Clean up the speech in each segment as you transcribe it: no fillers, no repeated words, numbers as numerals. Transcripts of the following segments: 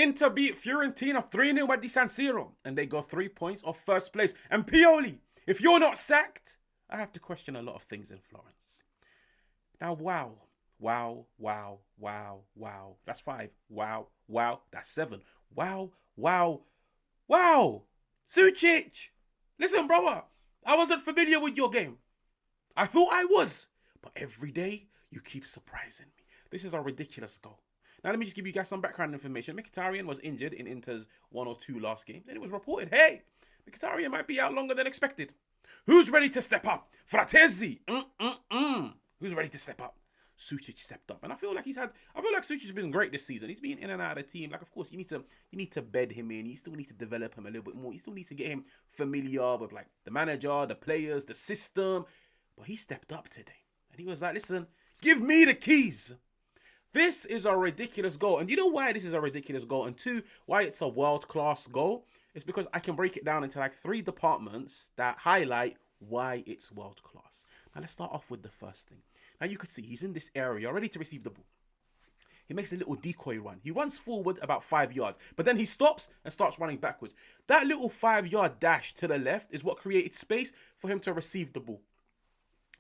Inter beat Fiorentina 3-0 at the San Siro, and they got 3 points off first place. And Pioli, if you're not sacked, I have to question a lot of things in Florence. Now, wow. That's 5. Wow. That's 7. Wow. Sucic! Listen, brother, I wasn't familiar with your game. I thought I was. But every day, you keep surprising me. This is a ridiculous goal. Now, let me just give you guys some background information. Mkhitaryan was injured in Inter's 1 or 2 last games. Then it was reported, hey, Mkhitaryan might be out longer than expected. Who's ready to step up? Fratesi. Who's ready to step up? Sucic stepped up, and I feel like Sucic's been great this season. He's been in and out of the team. Like, of course, you need to bed him in. You still need to develop him a little bit more. You still need to get him familiar with like the manager, the players, the system. But he stepped up today, and he was like, "Listen, give me the keys." This is a ridiculous goal, and you know why this is a ridiculous goal, and 2, why it's a world-class goal. It's because I can break it down into like 3 departments that highlight why it's world-class. Now, let's start off with the first thing. Now, you could see he's in this area, ready to receive the ball. He makes a little decoy run. He runs forward about 5 yards, but then he stops and starts running backwards. That little 5-yard dash to the left is what created space for him to receive the ball.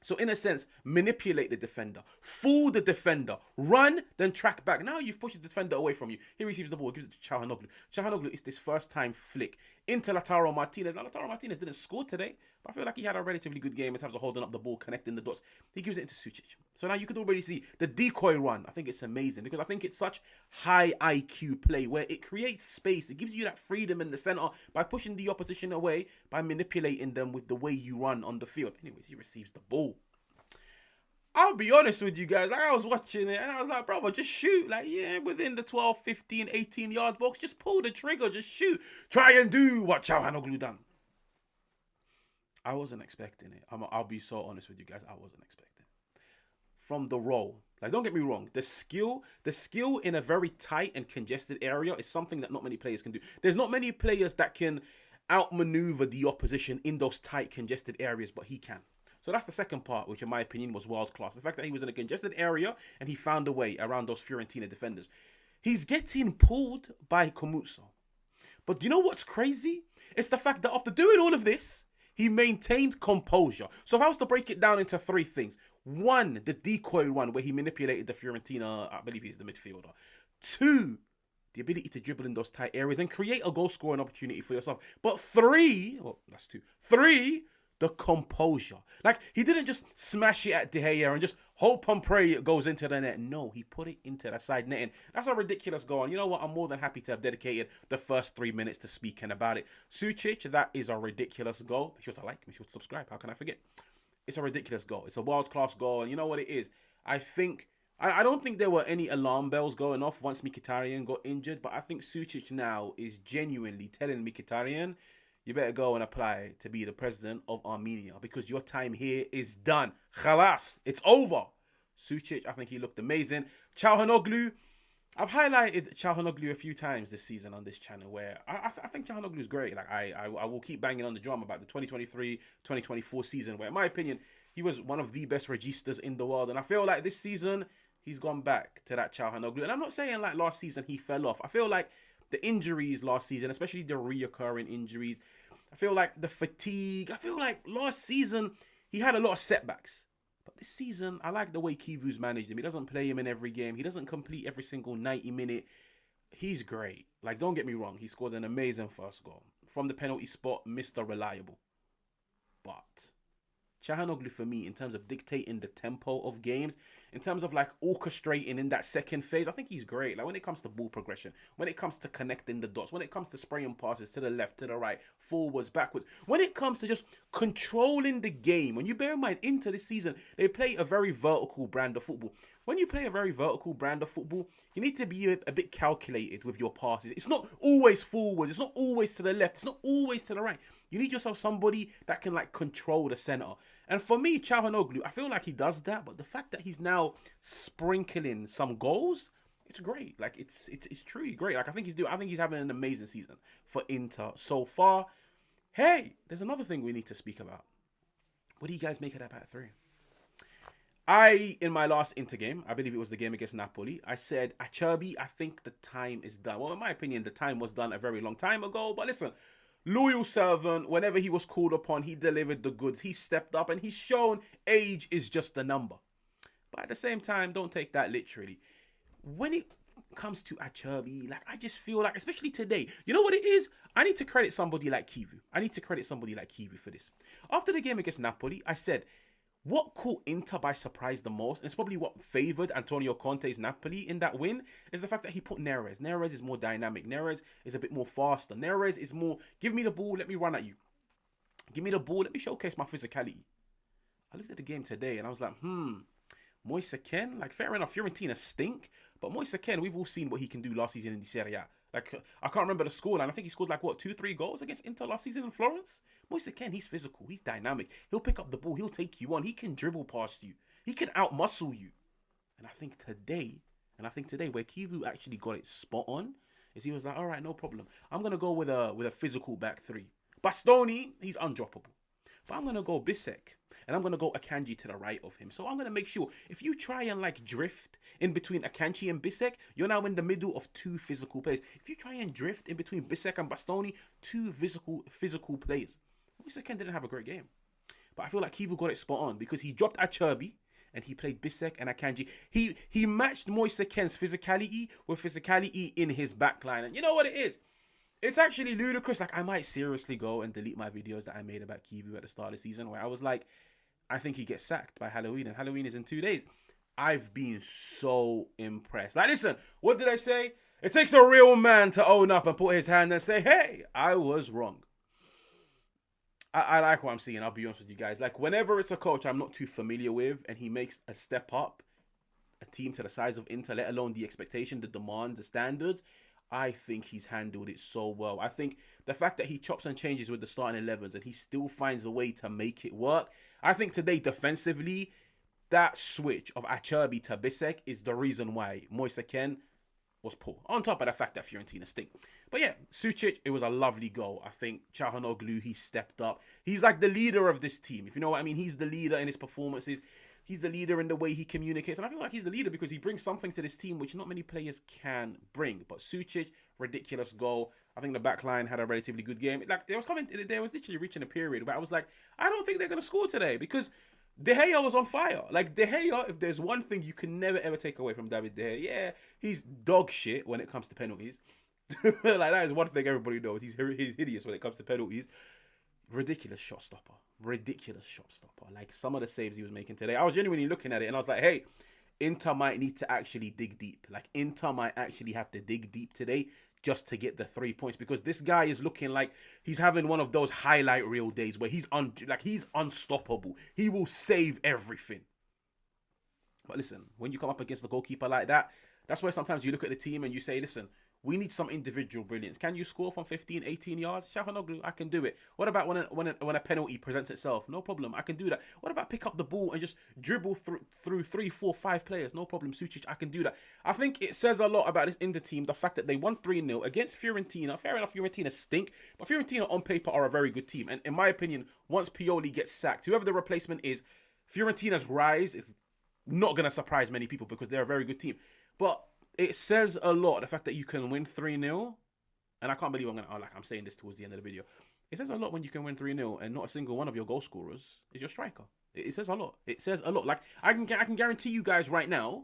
So, in a sense, manipulate the defender, fool the defender, run, then track back. Now you've pushed the defender away from you. He receives the ball, gives it to Calhanoglu. Calhanoglu is this first-time flick into Lautaro Martinez. Now, Lautaro Martinez didn't score today, but I feel like he had a relatively good game in terms of holding up the ball, connecting the dots. He gives it into Sucic. So now you could already see the decoy run. I think it's amazing because I think it's such high IQ play where it creates space. It gives you that freedom in the center by pushing the opposition away, by manipulating them with the way you run on the field. Anyways, he receives the ball. I'll be honest with you guys, like I was watching it and I was like, brother, just shoot. Like, yeah, within the 12, 15, 18 yard box, just pull the trigger, just shoot. Try and do what Calhanoglu done. I wasn't expecting it. I'll be so honest with you guys, I wasn't expecting it. From the roll, like, don't get me wrong, the skill in a very tight and congested area is something that not many players can do. There's not many players that can outmaneuver the opposition in those tight, congested areas, but he can. So that's the second part, which in my opinion was world class. The fact that he was in a congested area and he found a way around those Fiorentina defenders. He's getting pulled by Comuzzo. But you know what's crazy? It's the fact that after doing all of this, he maintained composure. So if I was to break it down into 3 things. 1, the decoy one where he manipulated the Fiorentina, I believe he's the midfielder. 2, the ability to dribble in those tight areas and create a goal scoring opportunity for yourself. But 3, that's 2. 3, the composure. Like, he didn't just smash it at De Gea and just hope and pray it goes into the net. No, he put it into the side netting. That's a ridiculous goal. And you know what? I'm more than happy to have dedicated the first 3 minutes to speaking about it. Sucic, that is a ridiculous goal. Make sure to like, make sure to subscribe. How can I forget? It's a ridiculous goal. It's a world-class goal. And you know what it is? I don't think there were any alarm bells going off once Mkhitaryan got injured. But I think Sucic now is genuinely telling Mkhitaryan, you better go and apply to be the president of Armenia because your time here is done. Khalas, it's over. Sucic, I think he looked amazing. Calhanoglu, I've highlighted Calhanoglu a few times this season on this channel where I think Calhanoglu is great. Like I will keep banging on the drum about the 2023-2024 season where, in my opinion, he was one of the best registas in the world. And I feel like this season, he's gone back to that Calhanoglu. And I'm not saying like last season he fell off. I feel like the injuries last season, especially the reoccurring injuries, I feel like the fatigue, I feel like last season he had a lot of setbacks. But this season, I like the way Chivu's managed him. He doesn't play him in every game. He doesn't complete every single 90 minute. He's great. Like, don't get me wrong. He scored an amazing first goal. From the penalty spot, Mr. Reliable. But Calhanoglu, for me, in terms of dictating the tempo of games, in terms of like orchestrating in that second phase, I think he's great. Like when it comes to ball progression, when it comes to connecting the dots, when it comes to spraying passes to the left, to the right, forwards, backwards, when it comes to just controlling the game. When you bear in mind, into this season, they play a very vertical brand of football. When you play a very vertical brand of football, you need to be a bit calculated with your passes. It's not always forwards. It's not always to the left. It's not always to the right. You need yourself somebody that can like control the center. And for me, Calhanoglu, I feel like he does that. But the fact that he's now sprinkling some goals, it's great. Like it's truly great. Like I think he's having an amazing season for Inter so far. Hey, there's another thing we need to speak about. What do you guys make of that back 3? in my last Inter game, I believe it was the game against Napoli, I said, HAJJBALL, I think the time is done. Well, in my opinion, the time was done a very long time ago. But listen, loyal servant, whenever he was called upon, he delivered the goods. He stepped up and he's shown age is just a number. But at the same time, don't take that literally. When it comes to HAJJBALL, like, I just feel like, especially today, you know what it is? I need to credit somebody like Chivu. I need to credit somebody like Chivu for this. After the game against Napoli, I said, what caught Inter by surprise the most, and it's probably what favoured Antonio Conte's Napoli in that win, is the fact that he put Neres. Neres is more dynamic. Neres is a bit more faster. Neres is more, give me the ball, let me run at you. Give me the ball, let me showcase my physicality. I looked at the game today and I was like, Moise Kean, like, fair enough, Fiorentina stink, but Moise Kean, we've all seen what he can do last season in the Serie A. Like, I can't remember the score, and I think he scored like, what, 2-3 goals against Inter last season in Florence? Moise Kean, he's physical, he's dynamic, he'll pick up the ball, he'll take you on, he can dribble past you, he can out-muscle you. And I think today, where Chivu actually got it spot on, is he was like, all right, no problem. I'm going to go with a physical back three. Bastoni, he's undroppable. But I'm going to go Bisek. And I'm going to go Akanji to the right of him. So I'm going to make sure, if you try and like drift in between Akanji and Bisek, you're now in the middle of two physical players. If you try and drift in between Bisek and Bastoni, two physical players. Moise Kean didn't have a great game. But I feel like Chivu got it spot on because he dropped HAJJBALL and he played Bisek and Akanji. He matched Moise Kean's physicality with physicality in his backline. And you know what it is? It's actually ludicrous. Like, I might seriously go and delete my videos that I made about Chivu at the start of the season where I was like, I think he gets sacked by Halloween, and Halloween is in 2 days. I've been so impressed. Like, listen, what did I say? It takes a real man to own up and put his hand and say, hey, I was wrong. I like what I'm seeing, I'll be honest with you guys. Like, whenever it's a coach I'm not too familiar with and he makes a step up, a team to the size of Inter, let alone the expectation, the demand, the standards, I think he's handled it so well. I think the fact that he chops and changes with the starting 11s and he still finds a way to make it work. I think today, defensively, that switch of HAJJBALL to Bisek is the reason why Moise Kean was poor. On top of the fact that Fiorentina stink. But yeah, Sucic, it was a lovely goal. I think Calhanoglu, he stepped up. He's like the leader of this team. If you know what I mean, he's the leader in his performances. He's the leader in the way he communicates. And I feel like he's the leader because he brings something to this team which not many players can bring. But Sucic, ridiculous goal. I think the back line had a relatively good game. Like, there was literally reaching a period where I was like, I don't think they're going to score today because De Gea was on fire. Like, De Gea, if there's one thing you can never ever take away from David De Gea, yeah, he's dog shit when it comes to penalties. Like, that is one thing everybody knows. He's hideous when it comes to penalties. Ridiculous shot stopper. Ridiculous shot stopper. Like, some of the saves he was making today, I was genuinely looking at it and I was like, hey, Inter might need to actually dig deep. Like, Inter might actually have to dig deep today just to get the 3 points because this guy is looking like he's having one of those highlight reel days where he's unstoppable. He will save everything. But listen, when you come up against the goalkeeper like that, that's where sometimes you look at the team and you say, listen, we need some individual brilliance. Can you score from 15, 18 yards? Calhanoglu, I can do it. What about when a penalty presents itself? No problem, I can do that. What about pick up the ball and just dribble through 3, 4, 5 players? No problem, Sucic, I can do that. I think it says a lot about this Inter team, the fact that they won 3-0 against Fiorentina. Fair enough, Fiorentina stink, but Fiorentina on paper are a very good team. And in my opinion, once Pioli gets sacked, whoever the replacement is, Fiorentina's rise is not going to surprise many people because they're a very good team. But it says a lot, the fact that you can win 3-0, and I can't believe I'm saying this towards the end of the video. It says a lot when you can win 3-0 and not a single one of your goal scorers is your striker. It says a lot. It says a lot. Like, I can guarantee you guys right now,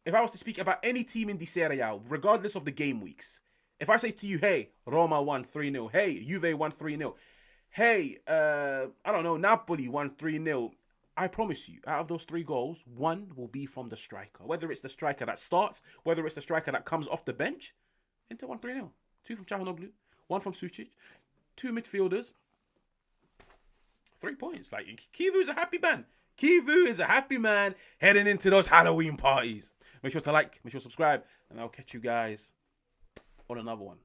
if I was to speak about any team in the Serie A, regardless of the game weeks, if I say to you, hey, Roma won 3-0, hey, Juve won 3-0, hey, I don't know, Napoli won 3-0, I promise you, out of those 3 goals, 1 will be from the striker. Whether it's the striker that starts, whether it's the striker that comes off the bench, Inter won 3-0. 2 from Calhanoglu, 1 from Sucic, 2 midfielders, 3 points. Like, Chivu's a happy man. Chivu is a happy man heading into those Halloween parties. Make sure to like, make sure to subscribe, and I'll catch you guys on another one.